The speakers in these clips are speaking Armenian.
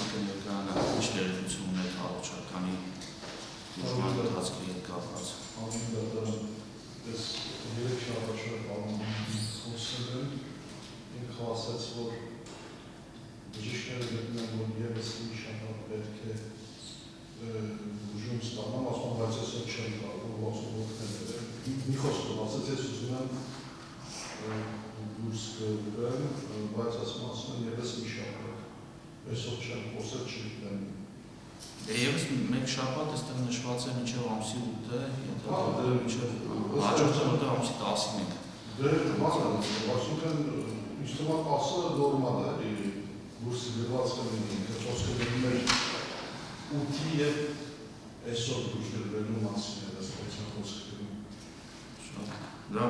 Մասնիկը ներկայանա ինչ ներդրություն ունեք առողջականի ուժման ընթացքի հետ կապված։ Անուն դատարան ես 3 շաբաթ անունի խոսել եմ, ինքը ասաց, որ բժիշկները գտնում են, որ ևս մի շաբաթ պետք է բուժում ստանամ, ասում եմ, բայց ես էլ չեմ կարող, ասում օգնել մի խոսքով ասաց, ես ուզում եմ դուրս գրեմ, բայց ասում եմ, ևս մի շաբաթ, այսօր չեմ խոսել, չգիտեմ։ Եվս մեկ շաբաթ այստեղ նշված է մինչև ամսի 8-ը, հաջորդը ամսի 15։ Դե, այսինքն ինձ թվում է 10-ը նորմալ է, բուրսի գրված կլինի, խոսքը գնում էր 8-ի և այսօր դուրս գրվելու մասին է, այսպես խոսքը գնում։ Դա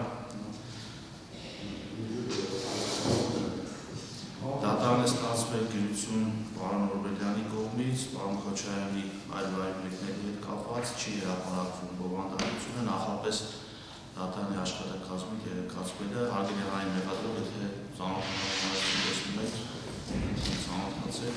դատարան է ստացվել գրություն պարոն Օրբելյանի կողմից, պարոն Քոչարյանի այլ մեկների հետ կապված, չի հրապարակվում բովանդակությունը, նախապես դատարանի աշխատակազմի տեղեկացվել է, հարգելի հանրային մեղադրող, եթե ծանոթացնում եք, ծանոթացեք։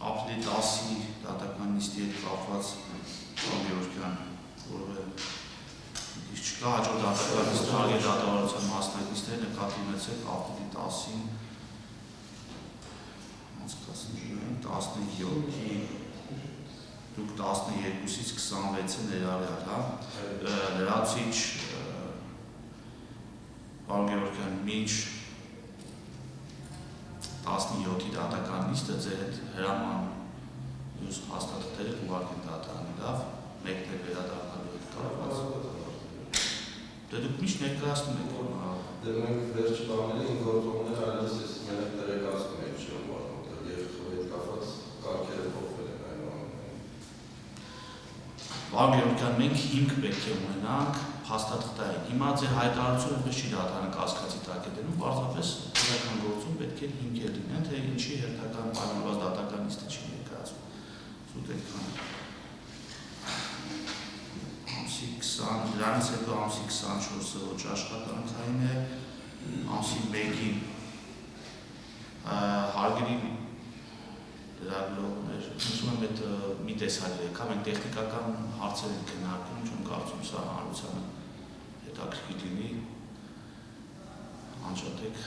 Ապրիլի 10-ի դատական նիստի հետ կապված Գևորգյան, որը չկա հաջորդ դատական նիստը, հարգելի դատավարության մասնակիցները նկատի ունեցեք ապրիլի 10-ին 17-ի դուք 12-ից 26-ը ներառյալ, լրացիչ պարոն Գևորգյան, մինչ 17-ի դատական նիստը ձեր հետ հրաման մյուս հաստատքները ուղարկեն դատարանի, լավ, մեկն է վերադառնալու հետ կապված։ Դե դուք միշտ ներկայացնում եք։ Դե մենք վերջ բաներին գործողները այլևս ես մենակ տեղեկացնում եմ չեմ որտեղ եւ հետ կապված կարգերը փոխվել են այնուամենայնիվ։ Պարոն Գևորգյան, մենք 5 պետք է ունենանք հաստատքային։ Հիմա ձեր հայտարարությունը պես չի դատարանը կասկածի տակ է դնում, պարզապես իրական գործում պետք է 5 լինեն, թե ինչի հերթական պայմանավորված դատական նիստը չի ներկայացվում։ Սուտ այդքան։ Ամսի 20, դրանից հետո ամսի 24-ը ոչ աշխատանքային է, ամսի 1-ին հարգելի լրագրողներ, ուզում եմ այդ մի տեսակ եկա, մենք տեխնիկական հարցեր ենք քննարկում, չեմ կարծում սա հանրությանը հետաքրքիր լինի, անջատեք